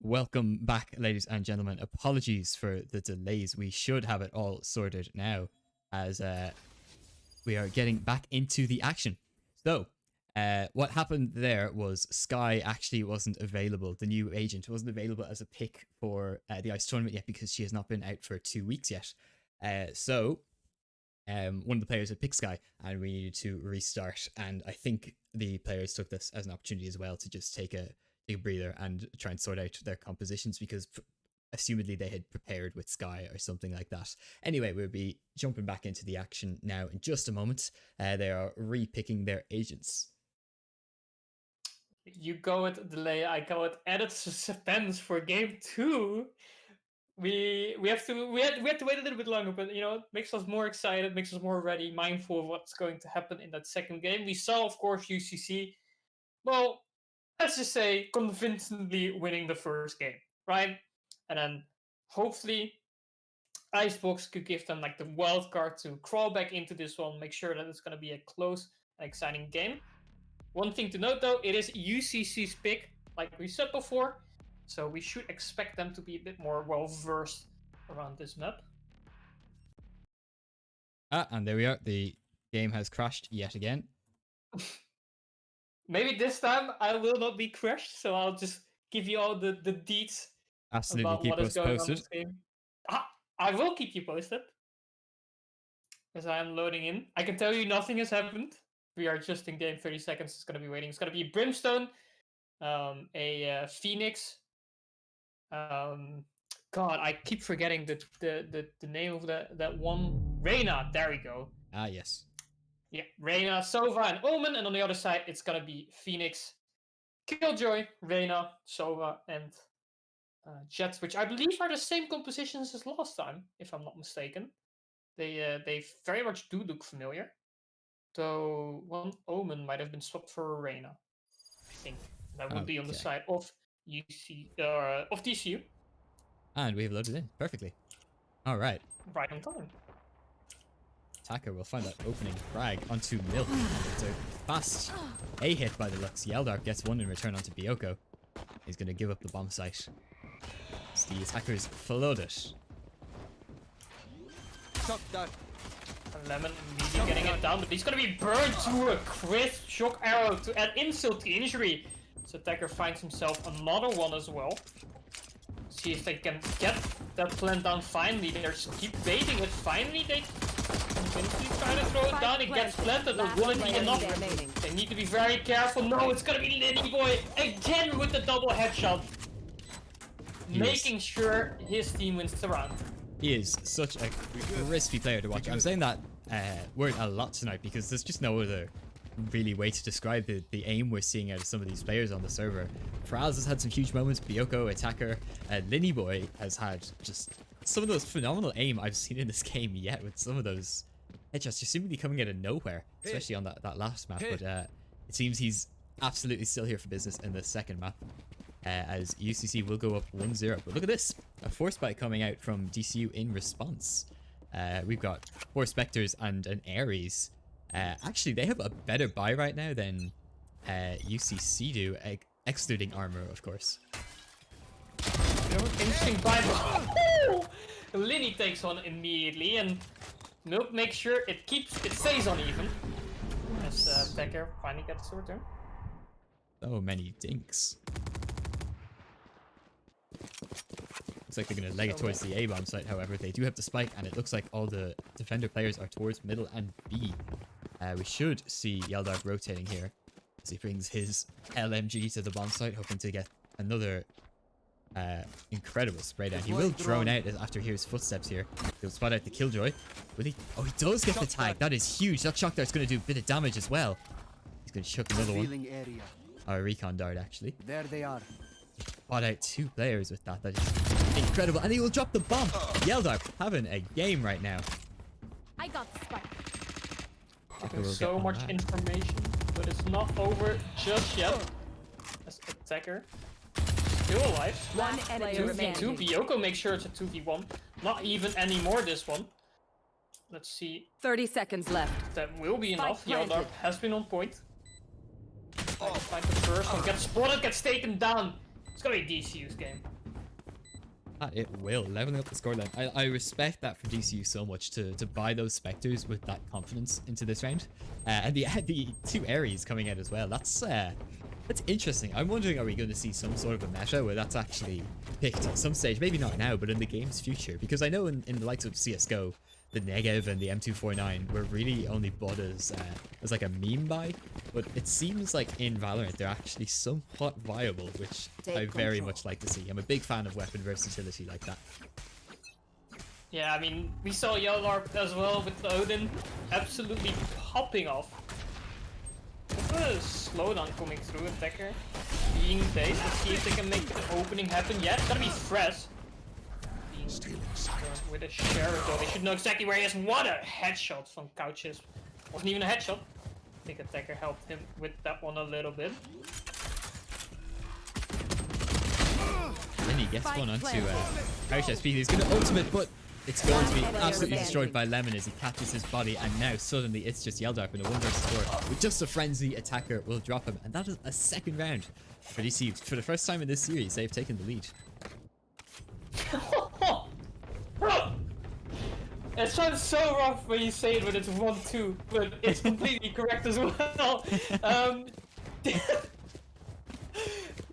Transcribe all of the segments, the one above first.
Welcome back, ladies and gentlemen. Apologies for the delays. We should have it all sorted now as we are getting back into the action. So, what happened there was Sky actually wasn't available. The new agent wasn't available as a pick for the ICE tournament yet because she has not been out for 2 weeks yet. One of the players had picked Sky and we needed to restart. And I think the players took this as an opportunity as well to just take a breather and try and sort out their compositions because assumedly they had prepared with Sky or something like that. Anyway, we'll be jumping back into the action now in just a moment. They are re-picking their agents. You go with delay, I go with added suspense for game 2. We had to wait a little bit longer, but you know, it makes us more excited, makes us more ready, mindful of what's going to happen in that second game. We saw, of course, UCC. Well, let's just say convincingly winning the first game, right? And then hopefully Icebox could give them like the wild card to crawl back into this one, make sure that it's going to be a close and exciting game. One thing to note though, it is UCC's pick, like we said before, so we should expect them to be a bit more well versed around this map. And there we are. The game has crashed yet again. Maybe this time I will not be crushed, so I'll just give you all the deets Absolutely, about keep what is us going posted. on in this game. I will keep you posted as I am loading in. I can tell you nothing has happened. We are just in game 30 seconds. It's going to be waiting. It's going to be Brimstone, a Phoenix. God, I keep forgetting the name of that one. Reyna, there we go. Ah, yes. Yeah, Reyna, Sova, and Omen. And on the other side, it's going to be Phoenix, Killjoy, Reyna, Sova, and Jets, which I believe are the same compositions as last time, if I'm not mistaken. They very much do look familiar. Though one Omen might have been swapped for a Reyna. I think that would be on the side of of TCU. And we have loaded in perfectly. All right. Right on time. Attacker will find that opening frag onto Milk. It's a fast A hit by the looks. Yeldar gets one in return onto Bioko. He's going to give up the bomb site. As the attackers flood it. Lemon immediately getting it down, but he's going to be burned to a crisp shock arrow to add insult to injury. So attacker finds himself another one as well. See if they can get that plant down finally. They keep baiting it. Finally, they convincingly try to throw it down. It gets planted. It wouldn't be enough. They need to be very careful. No, it's going to be Liddy Boy again with the double headshot. Making sure his team wins the round. He is such a crispy player to watch. I'm saying that word a lot tonight because there's just no other really way to describe the aim we're seeing out of some of these players on the server. Fraz has had some huge moments. Bioko, attacker, Linny Boy has had just some of those phenomenal aim I've seen in this game yet with some of those headshots just seemingly coming out of nowhere, especially on that last map. But it seems he's absolutely still here for business in the second map. As UCC will go up 1-0. But look at this. A Force Bite coming out from DCU in response. We've got 4 Spectres and an Ares. Actually, they have a better buy right now than UCC do, excluding armor, of course. Interesting buy. Linny takes one immediately, and Milk makes sure it stays on even. As Decker finally gets to return. So many dinks. Looks like they're going to leg it towards the A-bomb site, however. They do have the spike, and it looks like all the defender players are towards middle and B. We should see Yeldar rotating here as he brings his LMG to the bomb site, hoping to get another incredible spray down. He will drone out after hears footsteps here. He'll spot out the Killjoy. Will he? Oh, he does get the tag. That is huge. That shock dart's going to do a bit of damage as well. He's going to chuck another one. Oh, a recon dart, actually. There they are. Spot out 2 players with that. That is incredible. And he will drop the bomb. Yeldar having a game right now. I got the spike. So much information, but it's not over just yet. As attacker still alive. One enemy 2v2. Bioko makes sure it's a 2v1. Not even anymore this one. Let's see. 30 seconds left. That will be enough. Yeldar has been on point. Find the first one. Gets spotted, gets taken down. It's gonna be DCU's game. It will, leveling up the scoreline. I respect that for DCU so much to buy those Spectres with that confidence into this round. And the two Ares coming out as well. That's interesting. I'm wondering, are we going to see some sort of a meta where that's actually picked at some stage? Maybe not now, but in the game's future. Because I know in the likes of CSGO, the Negev and the M249 were really only bought as like a meme buy. But it seems like in Valorant, they're actually somewhat viable, which I very much like to see. I'm a big fan of weapon versatility like that. Yeah, I mean, we saw YellowLarp as well with Odin absolutely popping off. There's a slowdown coming through, Attacker being based. Let's see if they can make the opening happen. Yeah, it's gonna be Fresh. With a share though, they should know exactly where he is. What a headshot from Couches. Wasn't even a headshot. I think Attacker helped him with that one a little bit. Then he gets one onto Couch SP. He's going to ultimate, but it's going to be absolutely destroyed by Lemon as he catches his body, and now suddenly it's just Yeldark in a 1v4 with just a frenzy. Attacker will drop him, and that is a second round for DC. For the first time in this series, they've taken the lead. It sounds so rough when you say it when it's 1-2, but it's completely correct as well.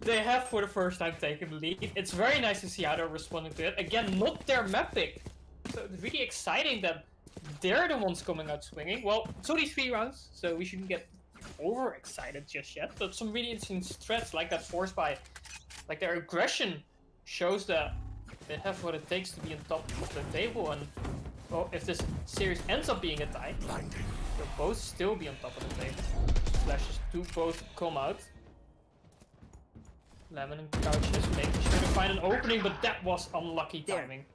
They have for the first time taken the lead. It's very nice to see how they're responding to it. Again, not their map pick. So it's really exciting that they're the ones coming out swinging. Well, it's only 3 rounds, so we shouldn't get overexcited just yet. But some really interesting threats like that force buy, like their aggression shows that they have what it takes to be on top of the table. And well, if this series ends up being a tie, they'll both still be on top of the table. Flashes do both come out. Lemon and Couches making sure to find an opening, but that was unlucky timing.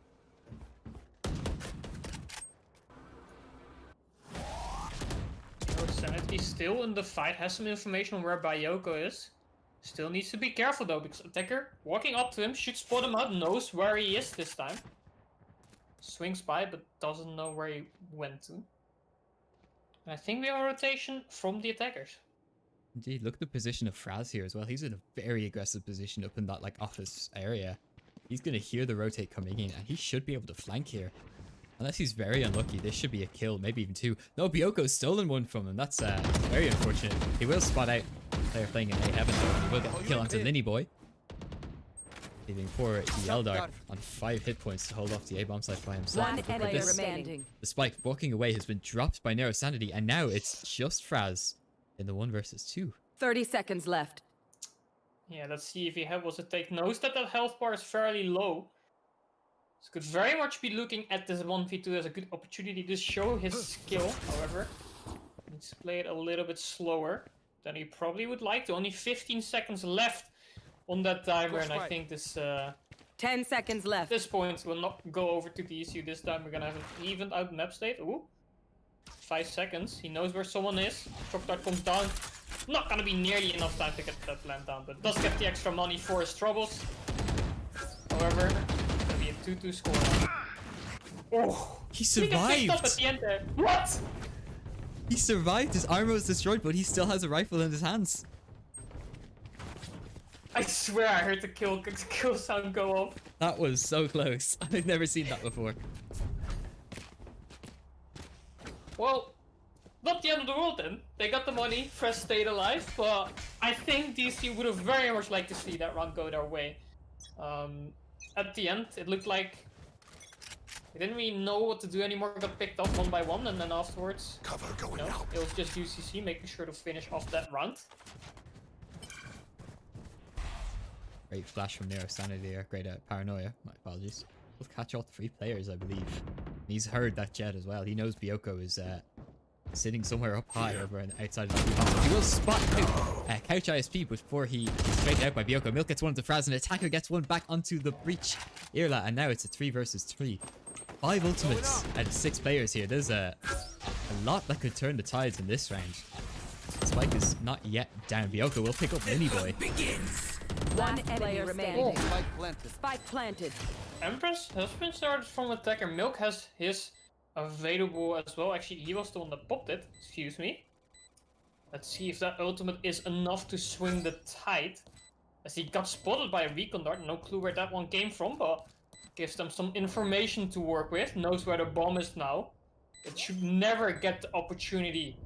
Sanity still in the fight, has some information on where Bayoko is. Still needs to be careful though, because Attacker walking up to him, should spot him out, knows where he is this time. Swings by, but doesn't know where he went to. And I think we have a rotation from the Attackers. Indeed, look at the position of Fraz here as well. He's in a very aggressive position up in that like office area. He's going to hear the rotate coming in, and he should be able to flank here. Unless he's very unlucky, this should be a kill, maybe even 2. No, Byoko's stolen one from him. That's very unfortunate. He will spot out player playing in A7 though, and he will get the kill onto Linny Boy. Leaving poor Yeldark on 5 hit points to hold off the A-bomb site by himself. One player remaining. The spike walking away has been dropped by Narrow Sanity, and now it's just Fraz in the 1 versus 2. 30 seconds left. Yeah, let's see if he was to take. Knows that that health bar is fairly low. This could very much be looking at this 1v2 as a good opportunity to show his skill. However, needs to play it a little bit slower than he probably would like to. Only 15 seconds left on that timer, and I think this 10 seconds left. this point will not go over to the issue this time. We're gonna have an evened out map state. Ooh. 5 seconds. He knows where someone is. Shock dart comes down. Not gonna be nearly enough time to get that land down, but does get the extra money for his troubles. However, it's gonna be a 2-2 score now. Oh! He He got picked up survived! at the end there. What? He survived! His armor was destroyed, but he still has a rifle in his hands. I swear I heard the kill sound go off. That was so close. I've never seen that before. Well, not the end of the world then. They got the money, Fresh stayed alive, but I think DC would have very much liked to see that round go their way. At the end, it looked like they didn't really know what to do anymore, got picked up one by one, and then afterwards, Cover going you know, out. it was just UCC making sure to finish off that round. Great flash from Nero Sanity there. Great paranoia. My apologies. We'll catch all 3 players, I believe. And he's heard that jet as well. He knows Byoko is sitting somewhere up high over on the outside of the box. He will spot out Couch ISP before he is straight out by Byoko. Milk gets one to Fraz, and Attacker gets one back onto the breach. Irla, and now it's a 3 versus 3. 5 ultimates out of 6 players here. There's a lot that could turn the tides in this round. Spike is not yet down. Byoko will pick up Mini Boy. One enemy remaining. Spike planted. Spike planted. Empress has been started from Attacker. Milk has his available as well. Actually, he was the one that popped it. Excuse me. Let's see if that ultimate is enough to swing the tide. as he got spotted by a recon dart. No clue where that one came from, but gives them some information to work with. Knows where the bomb is now. It should never get the opportunity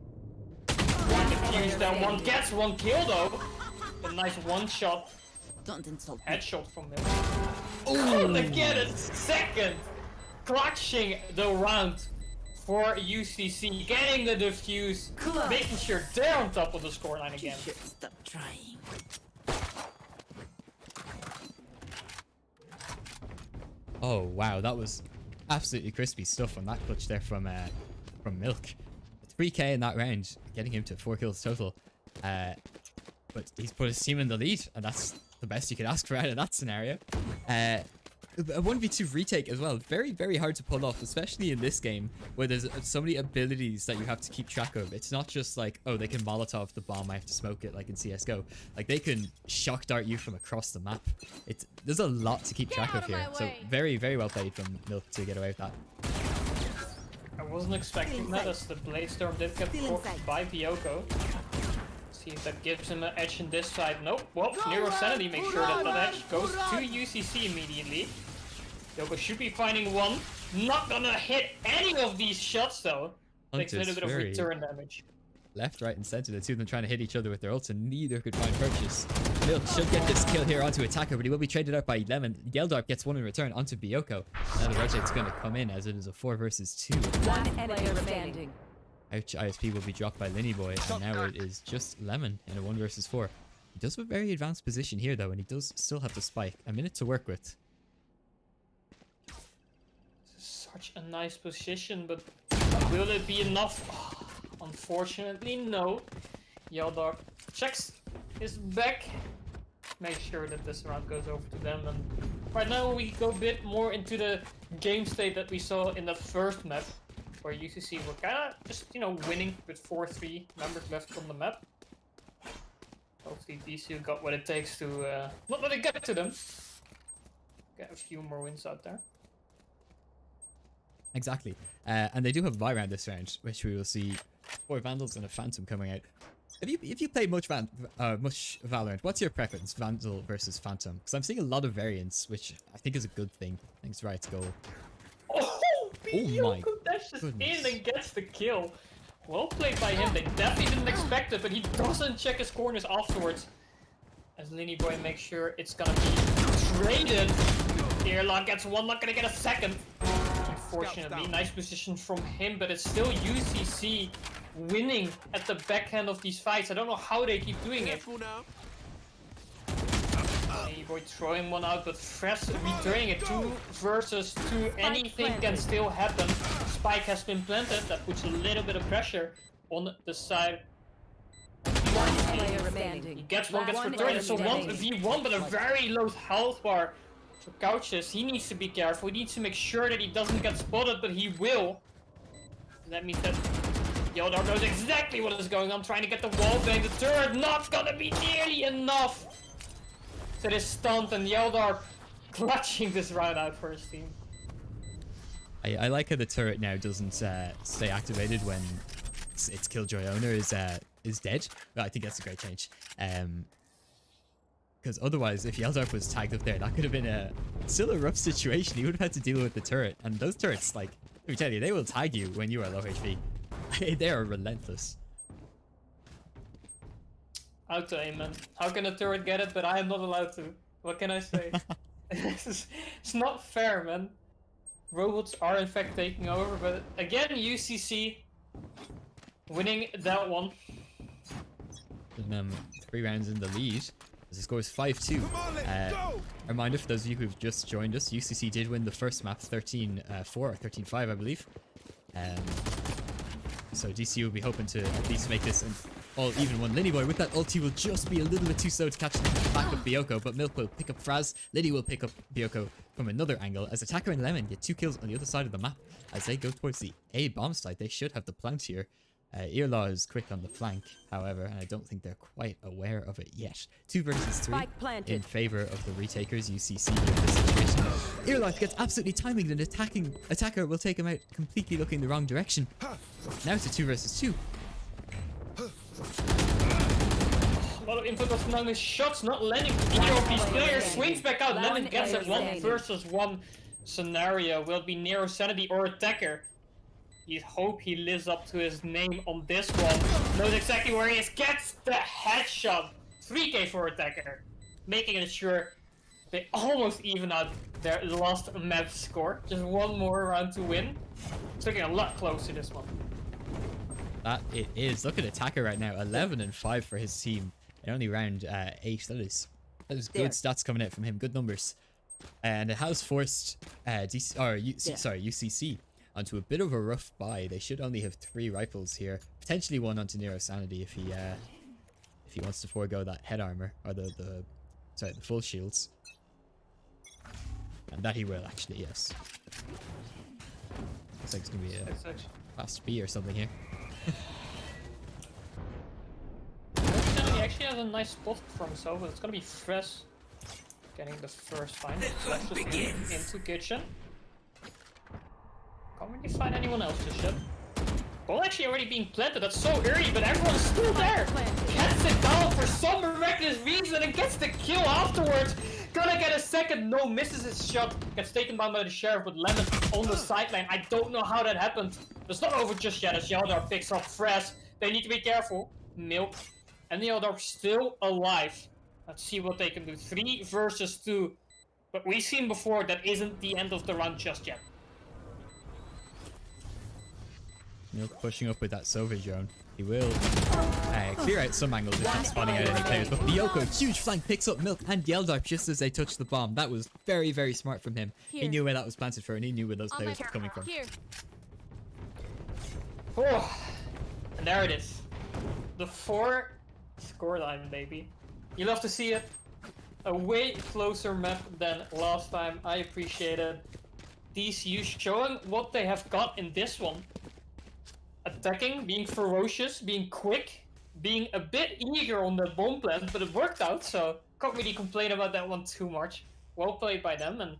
to defuse that one. Gets one kill though. A nice one shot. Don't insult me. Headshot from him. Oh, they get a second! Clutching the round for UCC. Getting the defuse. Making sure they're on top of the scoreline again. Stop trying. Oh wow, that was absolutely crispy stuff on that clutch there from Milk. 3k in that round, getting him to 4 kills total. But he's put his team in the lead, and that's the best you could ask for out of that scenario. A 1v2 retake as well, very, very hard to pull off, especially in this game where there's so many abilities that you have to keep track of. It's not just like, oh, they can Molotov the bomb, I have to smoke it like in CSGO. Like, they can shock dart you from across the map. There's a lot to keep track of here. So very, very well played from Milk to get away with that. I wasn't expecting that, as the Blade Storm did get blocked by Bioko. See if that gives him an edge in this side. Nope. Well, Nero Sanity makes sure that that edge goes to UCC immediately. Bioko should be finding one. Not gonna hit any of these shots though. Takes a little bit of return damage. Left, right, and center. The two of them trying to hit each other with their ults, and neither could find purchase. Milk should get this kill here onto Attacker, but he will be traded out by Lemon. Yeldar gets one in return onto Bioko. Now the rotate's going to come in as it is a 4 versus 2. One enemy remaining. Ouch, ISP will be dropped by Linnyboy, and now it is just Lemon in a 1 versus 4. He does have a very advanced position here though, and he does still have the spike. A minute to work with. Such a nice position, but will it be enough? Unfortunately, no. Yeldar checks his back. Make sure that this round goes over to them. And right now we go a bit more into the game state that we saw in the first map, where UCC were kind of just, you know, winning with 4-3 members left on the map. Hopefully DCU got what it takes to not let it get to them. Get a few more wins out there. Exactly. And they do have a buy round this round, which we will see 4 Vandals and a Phantom coming out. If you play much Valorant, what's your preference, Vandal versus Phantom? Because I'm seeing a lot of variants, which I think is a good thing. Thanks, right, goal. Oh, Bioko dashes in and gets the kill. Well played by him. They definitely didn't expect it, but he doesn't check his corners afterwards. As Linnyboy makes sure it's gonna be traded. Earlock gets one, not gonna get a second. Unfortunately, nice position from him, but it's still UCC winning at the backhand of these fights. I don't know how they keep doing it. Boy throwing one out, but Fresh returning it. 2 versus 2. Anything can still happen. Spike has been planted. That puts a little bit of pressure on the side. One player remaining. He gets one, gets returned. So 1v1, but a very low health bar. So Couches, he needs to be careful. He needs to make sure that he doesn't get spotted, but he will. That means that Yeldar knows exactly what is going on, trying to get the wall bang. The turret not gonna be nearly enough. So it is stunned, and Yeldar clutching this round out for his team. I like how the turret now doesn't stay activated when its Killjoy owner is dead. Well, I think that's a great change. Because otherwise, if Yeldar was tagged up there, that could have been still a rough situation. He would have had to deal with the turret, and those turrets, like, let me tell you, they will tag you when you are low HP. They are relentless. Out to aim, man. How can a turret get it, but I am not allowed to? What can I say? It's not fair, man. Robots are in fact taking over, but again, UCC winning that one. 3 rounds in the lead. The score is 5-2. A reminder for those of you who've just joined us, UCC did win the first map 13-4 or 13-5, I believe. So DC will be hoping to at least make this an all-even one. Linnyboy with that ulti will just be a little bit too slow to catch the back of Bioko, but Milk will pick up Fraz. Liddy will pick up Bioko from another angle as Attacker and Lemon get 2 kills on the other side of the map as they go towards the A bomb site. They should have the plant here. Earlaw is quick on the flank, however, and I don't think they're quite aware of it yet. 2 versus 3 in favor of the retakers. UCC in this situation. Earlaw gets absolutely timing, and Attacker will take him out completely looking the wrong direction. Now it's a 2 versus 2. lot of input was among his shots, not landing. Either of these players swings back out. Lemon gets player it 1 standing. versus 1 scenario. Will it be Nero Sanity or Attacker? You hope he lives up to his name on this one. Knows exactly where he is. Gets the headshot. 3k for Attacker. Making it sure they almost even out their last map score. Just one more round to win. It's looking a lot closer this one. That it is. Look at Attacker right now. 11 and 5 for his team in only round 8. That is good stats coming out from him. Good numbers. And it has forced UCC onto a bit of a rough buy. They should only have 3 rifles here. Potentially 1 onto Nero Sanity if he wants to forego that head armor or the full shields. And that he will actually, yes. Looks like it's gonna be a fast B or something here. He actually has a nice spot for himself, but it's gonna be Fresh getting the first find. Flashes into kitchen. Can't really find anyone else just yet. Ball actually already being planted. That's so early, but everyone's still there. Gets it down for some miraculous reason and gets the kill afterwards. Gonna get a second. No, misses his shot. Gets taken down by the sheriff, but Lemon on the sideline. I don't know how that happened. It's not over just yet as Yaldar picks up Fresh. They need to be careful. Milk and the Yaldar still alive. Let's see what they can do. 3 versus 2. But we've seen before that isn't the end of the round just yet. Milk pushing up with that Sova drone. He will clear out some angles without spawning out any players. But Bioko, huge flank, picks up Milk and Yeldar just as they touch the bomb. That was very, very smart from him. He knew where that was planted for, and he knew where those players were coming from. Oh, and there it is. The 4 scoreline, baby. You love to see it. A way closer map than last time. I appreciate it. DCU showing what they have got in this one. Attacking, being ferocious, being quick, being a bit eager on the bomb plant, but it worked out, so can't really complain about that one too much. Well played by them, and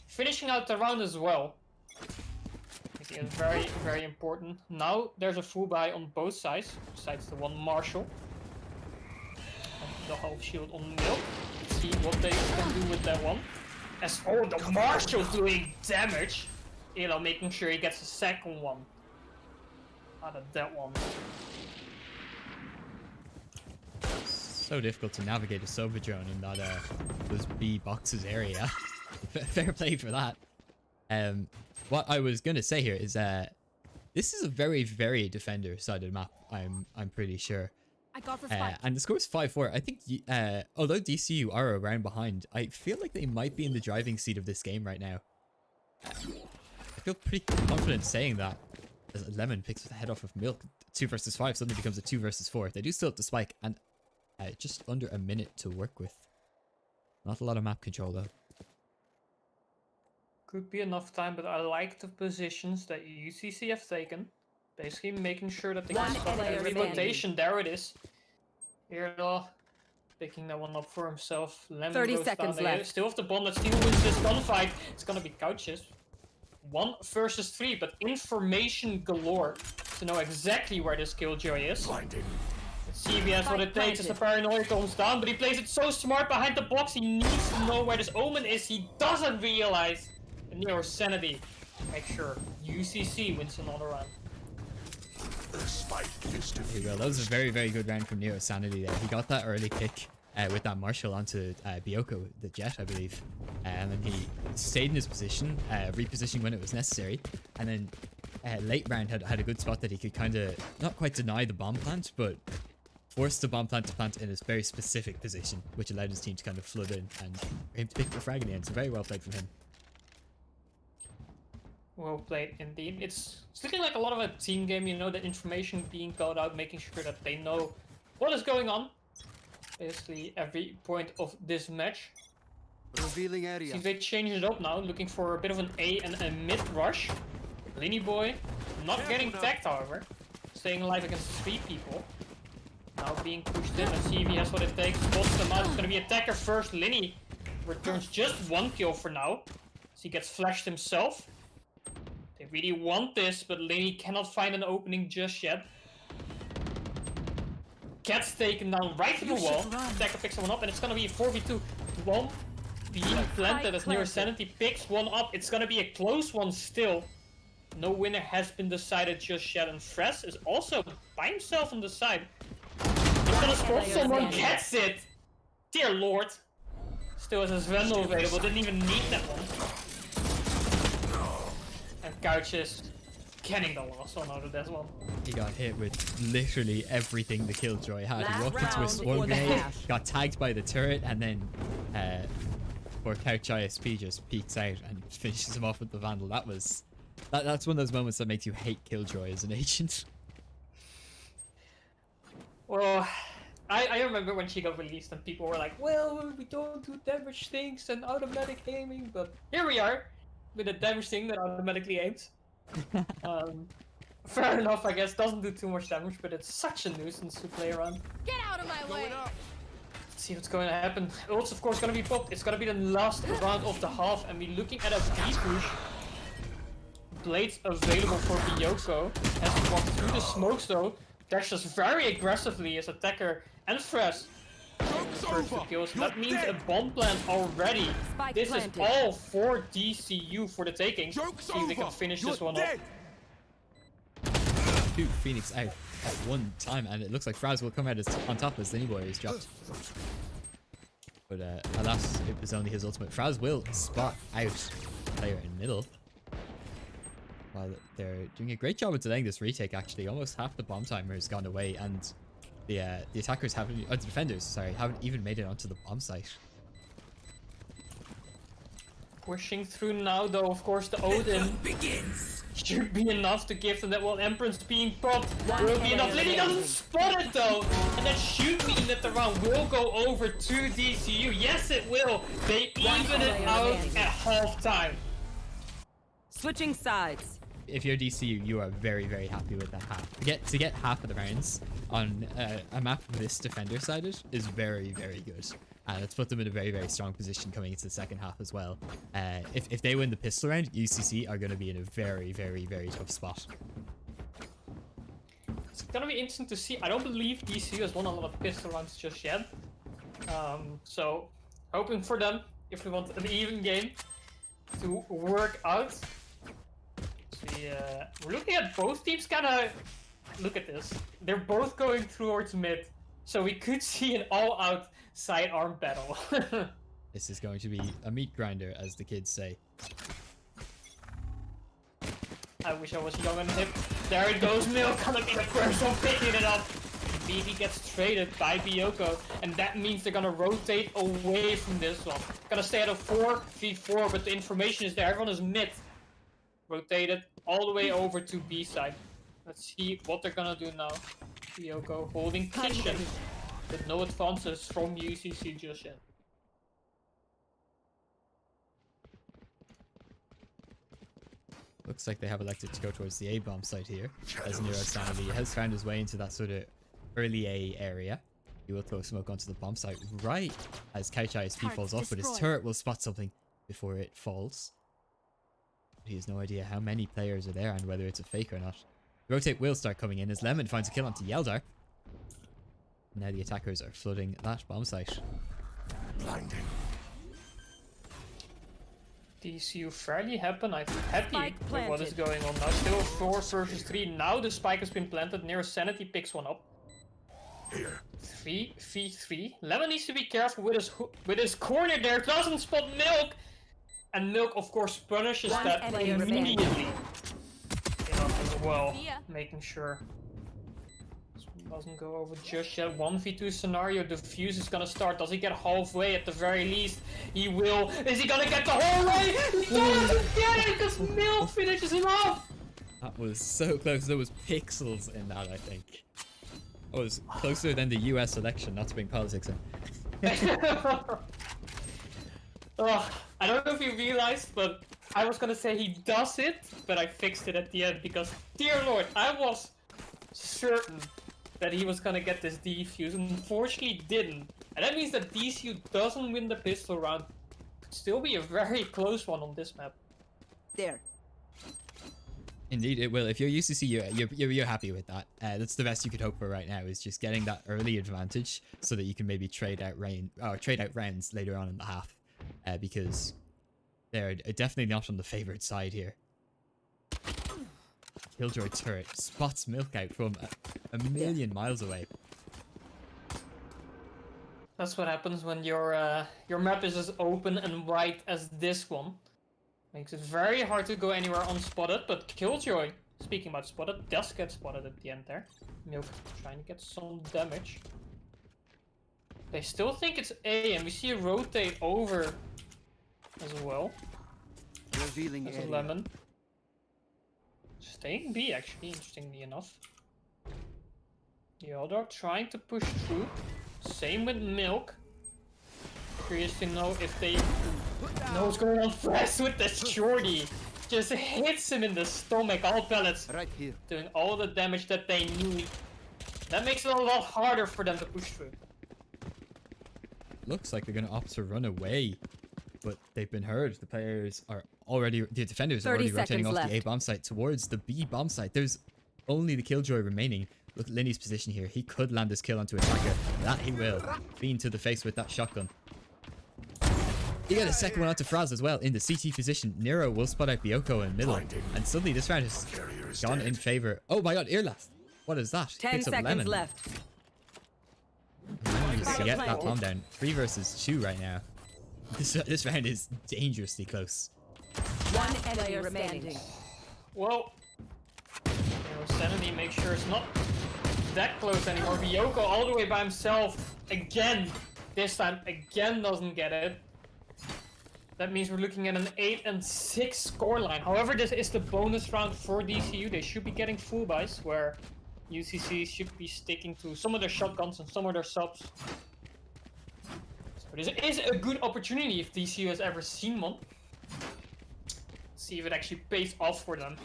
finishing out the round as well. I think it's very, very important. Now there's a full buy on both sides, besides the one Marshall. And the half shield on Milk. See what they can do with that one. As the Marshall's doing damage. You know, making sure he gets a second one out of that one. So difficult to navigate a Sova drone in that those B boxes area. Fair play for that. What I was gonna say here is this is a very, very defender-sided map. I'm pretty sure. I got the spike. And the score is 5-4. I think although DCU are a round behind, I feel like they might be in the driving seat of this game right now. I feel pretty confident saying that. As Lemon picks the head off of Milk. 2 versus 5 suddenly becomes a 2 versus 4. They do still have the spike and just under a minute to work with. Not a lot of map control though. Could be enough time, but I like the positions that UCC have taken. Basically making sure that they can stop every rotation. There it is. Here picking that one up for himself. Lemon 30 goes seconds down. left. Still have the bomb that still wins this gunfight. It's gonna be couches. 1 versus 3, but information galore to know exactly where this killjoy is. Let's see if he has what it takes as the paranoia comes down, but he plays it so smart behind the box. He needs to know where this Omen is. He doesn't realize. And Nero Sanity make sure UCC wins another round. Here we go. That was a very, very good round from Nero Sanity there. He got that early pick with that Marshall onto Bioko, the Jet, I believe. And then he stayed in his position, repositioning when it was necessary. And then late round had a good spot that he could kind of, not quite deny the bomb plant, but force the bomb plant to plant in a very specific position, which allowed his team to kind of flood in and for him to pick the frag in the end. So very well played from him. Well played indeed. It's looking like a lot of a team game, you know, the information being called out, making sure that they know what is going on. Basically every point of this match. Revealing area. Seems they changed it up now, looking for a bit of an A and a mid rush. Linny Boy not getting tagged, however. Staying alive against 3 people. Now being pushed in. Let's see if he has what it takes. Spots them out. It's gonna be attacker first. Linny returns just 1 kill for now. So he gets flashed himself. They really want this, but Linny cannot find an opening just yet. gets taken down right from the wall. Attacker picks someone up, and it's gonna be a 4v2. One being planted as Nero Sanity picks one up. It's gonna be a close one still. No winner has been decided just yet, and Fresh is also by himself on the side. He's gonna spot someone, gets it! Dear lord. Still has his Vandal available, didn't even need that one. And Couch is getting the last one out of this one. He got hit with literally everything the Killjoy had. He walked into a round swarm before the grenade, hash. got tagged by the turret, and then poor Couch ISP just peeks out and finishes him off with the Vandal. That's one of those moments that makes you hate Killjoy as an agent. Well, I remember when she got released and people were like, well, we don't do damage things and automatic aiming, but here we are with a damage thing that automatically aims. Fair enough, I guess. Doesn't do too much damage, but it's such a nuisance to play around. Get out of my way! Let's see what's going to happen. Ult's of course going to be popped. It's going to be the last round of the half, and we're looking at a B push. Blades available for Biyoko. Has to walk through the smokes though. Dashes very aggressively as attacker and Fresh. First two kills. That means a bomb plant already. Spike This planted. is all for DCU for the taking. See if they can finish this one off. Two Phoenix out at one time, and it looks like Fraz will come out as on top as Zinny Boy is dropped. But alas, it was only his ultimate. Fraz will spot out player in middle. While they're doing a great job of delaying this retake, actually. Almost half the bomb timer has gone away, and the attackers haven't, the defenders, sorry, haven't even made it onto the bomb site. Pushing through now though, of course the Odin should be enough to give them that one. Empress being popped will be enough. Liddy doesn't spot it though, and that should mean that the round will go over to DCU. Yes it will. They even it out at halftime. Switching sides. If you're DCU, you are very, very happy with that half. To get half of the rounds on a map this defender sided is very, very good. And it's put them in a very, very strong position coming into the second half as well. If they win the pistol round, UCC are going to be in a very, very, very tough spot. It's gonna be interesting to see. I don't believe DCU has won a lot of pistol rounds just yet. So hoping for them if we want an even game to work out. We're looking at both teams kinda... Look at this. They're both going towards mid. So we could see an all-out sidearm battle. This is going to be a meat grinder, as the kids say. I wish I was young and hip. There it goes, Milk gonna be the first one picking it up. BB gets traded by Biyoko, and that means they're gonna rotate away from this one. Gonna stay at a 4v4, but the information is there. Everyone is mid. Rotated all the way over to B side. Let's see what they're gonna do now. Biyoko holding kitchen, with no advances from UCC just yet. Looks like they have elected to go towards the A-bomb site here, as Nero Sanity has found his way into that sort of early A area. He will throw smoke onto the bomb site right as Couch ISP falls off, but his turret will spot something before it falls. He has no idea how many players are there and whether it's a fake or not. Rotate will start coming in as Lemon finds a kill onto Yeldar. Now the attackers are flooding that bomb site. Blinding. DCU fairly happy Spike with what is planted. going on now. Still 4 versus 3. Now the spike has been planted. Nero Sanity picks one up. Here. 3v3. Lemon needs to be careful with his corner there. Doesn't spot Milk. And Milk, of course, punishes One that enemy immediately. remaining. As well, See ya. making sure this one doesn't go over just yet. 1v2 scenario. The fuse is gonna start. Does he get halfway at the very least? He will. Is he gonna get the whole way? He doesn't get it because Milk finishes him off. That was so close. There was pixels in that, I think. It was closer than the US election, not to bring politics in. Ugh, I don't know if you realized, but I was gonna say he does it, but I fixed it at the end because, dear lord, I was certain that he was gonna get this defuse, and unfortunately didn't. And that means that DCU doesn't win the pistol round. Could still be a very close one on this map. There. Indeed, it will. If you're UCC, you're happy with that. That's the best you could hope for right now, is just getting that early advantage so that you can maybe trade out rounds later on in the half, because they're definitely not on the favored side here. Killjoy turret spots Milk out from a million miles away. That's what happens when your map is as open and wide as this one. Makes it very hard to go anywhere unspotted, but Killjoy, speaking about spotted, does get spotted at the end there. Milk trying to get some damage. They still think it's A, and we see a rotate over as well. Revealing As a area. lemon. Staying B, actually, interestingly enough. The other trying to push through. Same with Milk. Curious to know if they know what's going on first with the shorty. Just hits him in the stomach, all pellets. Right here. Doing all the damage that they need. That makes it a lot harder for them to push through. Looks like they're going to opt to run away, but they've been heard. The defenders are already rotating off the A bomb site towards the B bomb site. There's only the Killjoy remaining. Look at Linny's position here. He could land this kill onto Attacker. That he will. Bean to the face with that shotgun. He got a second one onto Fraz as well in the CT position. Nero will spot out Bioko in middle. And suddenly this round has gone in favor. Oh my god, Earlast. What is that? 10 Picks up seconds Lemon. left. Manages to get that bomb down. 3 versus 2 right now. This round is dangerously close. One enemy remaining. Well, Sanity makes sure it's not that close anymore. Bioko all the way by himself again. This time again doesn't get it. That means we're looking at an 8-6 scoreline. However, this is the bonus round for DCU. They should be getting full buys, where UCC should be sticking to some of their shotguns and some of their subs. So this is a good opportunity if DCU has ever seen one. See if it actually pays off for them.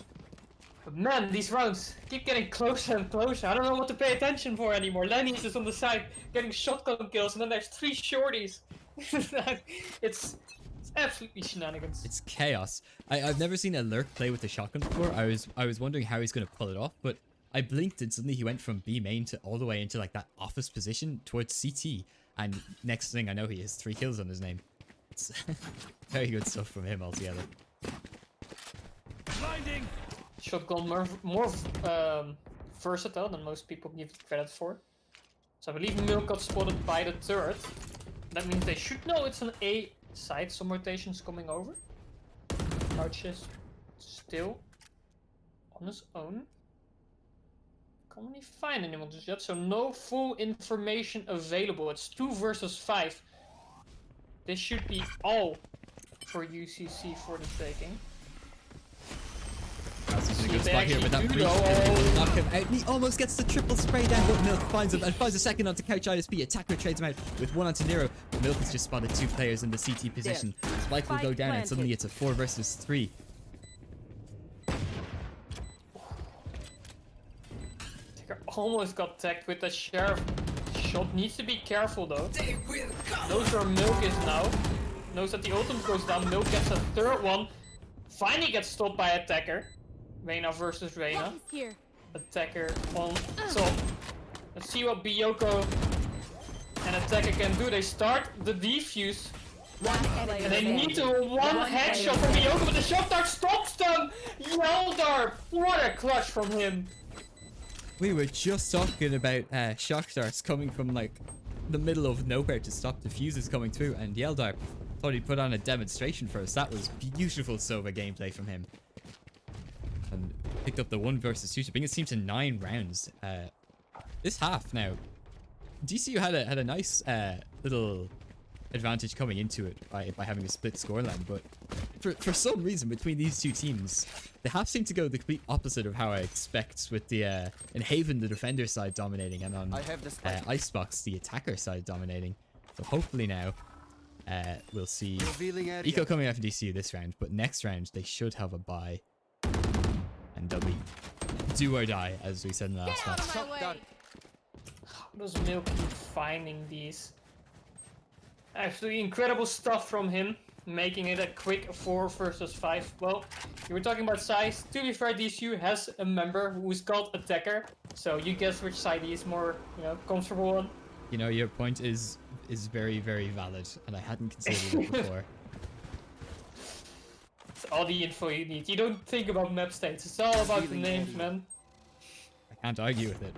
But man, these rounds keep getting closer and closer. I don't know what to pay attention for anymore. Lenny's is on the side getting shotgun kills, and then there's 3 shorties. It's absolutely shenanigans. It's chaos. I've never seen a Lurk play with a shotgun before. I was wondering how he's going to pull it off, but I blinked and suddenly he went from B main to all the way into like that office position towards CT. And next thing I know, he has 3 kills on his name. It's very good stuff from him altogether. Blinding. Shotgun more versatile than most people give it credit for. So I believe Milk got spotted by the turret. That means they should know it's an A side. Some rotations coming over. Couches still on his own. Can't really find anyone just yet, so no full information available. It's 2 versus 5. This should be all for UCC for the taking. That's a good spot here, but that breach will knock him out. He almost gets the triple spray down, but Milk finds him and finds a second onto Couch ISP. Attacker trades him out with 1 onto Nero. Milk has just spotted 2 players in the CT position. Spike will go down, and suddenly it's a 4 versus 3. Almost got tagged with the sheriff. Shot needs to be careful though. Knows where Milk is now. Knows that the ultimate goes down. Milk gets a 3rd one. Finally gets stopped by Attacker. Reyna versus Reyna. Attacker on top. Let's see what Bioko and Attacker can do. They start the defuse. And they need to one headshot from Bioko, but the shot dart stops them! Yeldar! What a clutch from him! We were just talking about shock darts coming from like the middle of nowhere to stop the fuses coming through, and Yeldar thought he'd put on a demonstration for us. That was beautiful Sova gameplay from him. And picked up the 1 versus 2 to bring his team to 9 rounds. This half now, DCU had a nice little advantage coming into it by having a split scoreline, but for some reason between these 2 teams, the half seem to go the complete opposite of how I expect, with the in Haven the defender side dominating, and on Icebox the attacker side dominating. So hopefully now we'll see Eco coming out from DCU this round, but next round they should have a bye, and they'll be do or die, as we said in the last match. How does Milk keep finding these? Absolutely incredible stuff from him. making it a quick 4 versus 5. Well, you were talking about size. To be fair, DCU has a member who's called Attacker, so you guess which side he's more, comfortable on. You know, your point is very, very valid, and I hadn't considered it before. It's all the info you need. You don't think about map states. It's all about the names, man. I can't argue with it.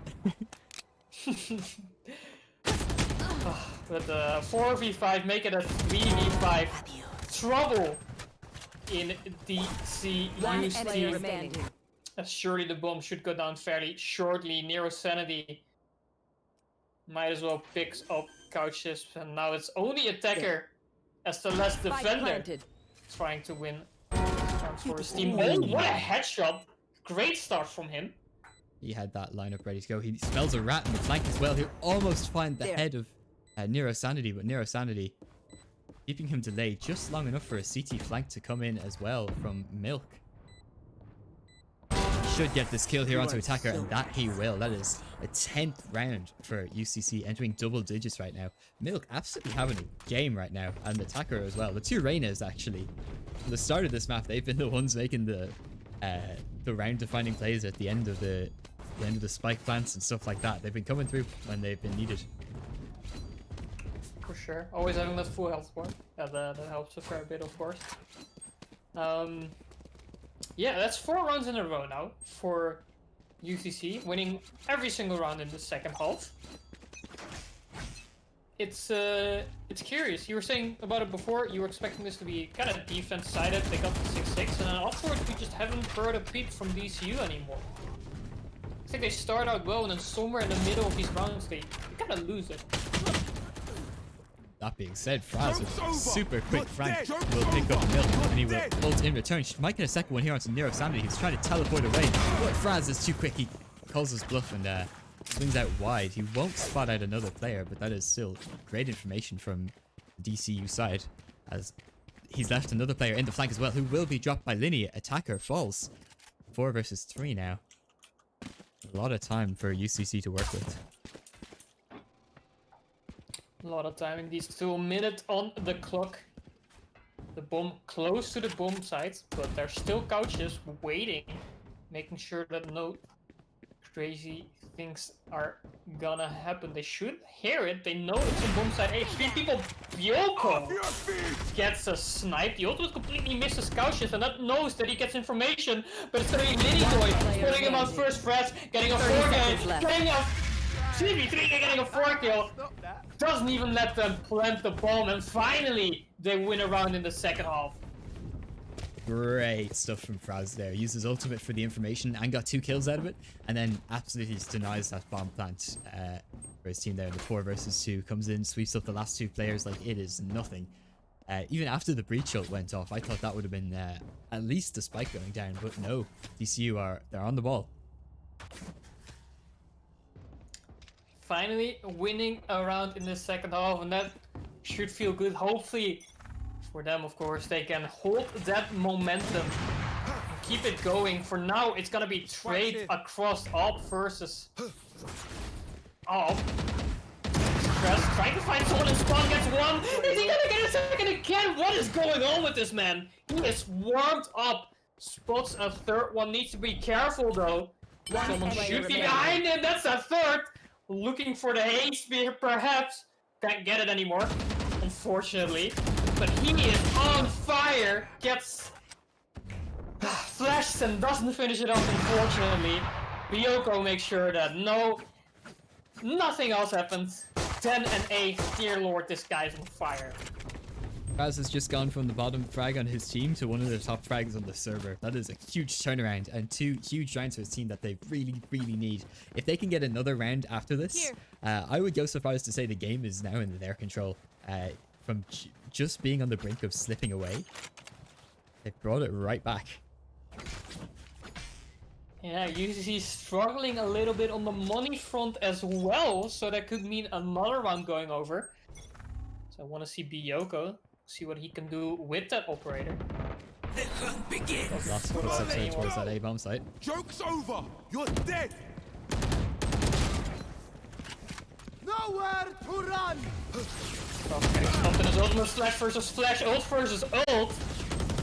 But 4v5, make it a 3v5. Trouble in One DCU's enemy team. remaining. Surely the bomb should go down fairly shortly. Nero Sanity might as well pick up couches, and now it's only Attacker as the last Spike defender planted. trying to win rounds for his team. Oh, what a headshot! Great start from him. He had that lineup ready to go. He smells a rat in the flank as well. He'll almost find the head of Nero Sanity, but Nero Sanity keeping him delayed just long enough for a CT flank to come in as well from Milk. He should get this kill here onto Attacker, and that he will. That is a 10th round for UCC, entering double digits right now. Milk absolutely having a game right now, and Attacker as well. The two Reynas, actually, from the start of this map, they've been the ones making the round defining plays at the end of the spike plants and stuff like that. They've been coming through when they've been needed. For sure. Always having that full health bar. That helps a fair bit, of course. Yeah, that's 4 rounds in a row now for UCC, winning every single round in the second half. It's curious. You were saying about it before. You were expecting this to be kind of defense-sided. They got the 6-6, and then afterwards we just haven't heard a peep from DCU anymore. I think they start out well, and then somewhere in the middle of these rounds they kind of lose it. That being said, Fraz with a super quick flank will pick up Milk, and he will ult in return. She might get a second one here onto Nero Sanity. He's trying to teleport away, but Fraz is too quick. He calls his bluff and swings out wide. He won't spot out another player, but that is still great information from the DCU side, as he's left another player in the flank as well, who will be dropped by Linear. Attacker falls. 4 versus 3 now. A lot of time for UCC to work with. A lot of time in these 2 minutes on the clock. The bomb close to the bomb site, but there's still couches waiting, making sure that no crazy things are gonna happen. They should hear it. They know it's a bomb site. Hey, 3 people. Bioko gets a snipe. The ultimate completely misses couches, and that knows that he gets information, but it's gonna be Lidioy putting him on first threat, getting a 4 kill, getting a 3v3, getting a 4 kill. Doesn't even let them plant the bomb, and finally they win a round in the second half. Great stuff from Fraz there. Uses ultimate for the information and got 2 kills out of it, and then absolutely just denies that bomb plant for his team there in the 4 versus 2. Comes in, sweeps up the last 2 players like it is nothing. Even after the breach ult went off, I thought that would have been at least the spike going down, but no. DCU they're on the ball. Finally winning a round in the second half, and that should feel good. Hopefully for them, of course, they can hold that momentum and keep it going. For now, it's gonna be trade across AWP versus AWP. Press, trying to find someone in spawn, gets 1. Is he gonna get a second again? What is going on with this man? He is warmed up. Spots a 3rd one. Needs to be careful though. Someone should be behind him. That's a 3rd. Looking for the haze spear, perhaps. Can't get it anymore, unfortunately. But he is on fire. Gets flashed and doesn't finish it off, unfortunately. Bioko makes sure that nothing else happens. 10 and 8. Dear Lord, this guy's on fire. Fraz has just gone from the bottom frag on his team to one of the top frags on the server. That is a huge turnaround, and 2 huge rounds for his team that they really, really need. If they can get another round after this, I would go so far as to say the game is now in their control. From just being on the brink of slipping away, they've brought it right back. Yeah, UCC struggling a little bit on the money front as well, so that could mean another round going over. So I want to see Bioko. See what he can do with that operator. The hunt begins. Lots of footsteps there towards that A-bomb site. Joke's over. You're dead. No. Nowhere to run. Okay, something is ultimate flash versus flash, ult versus ult.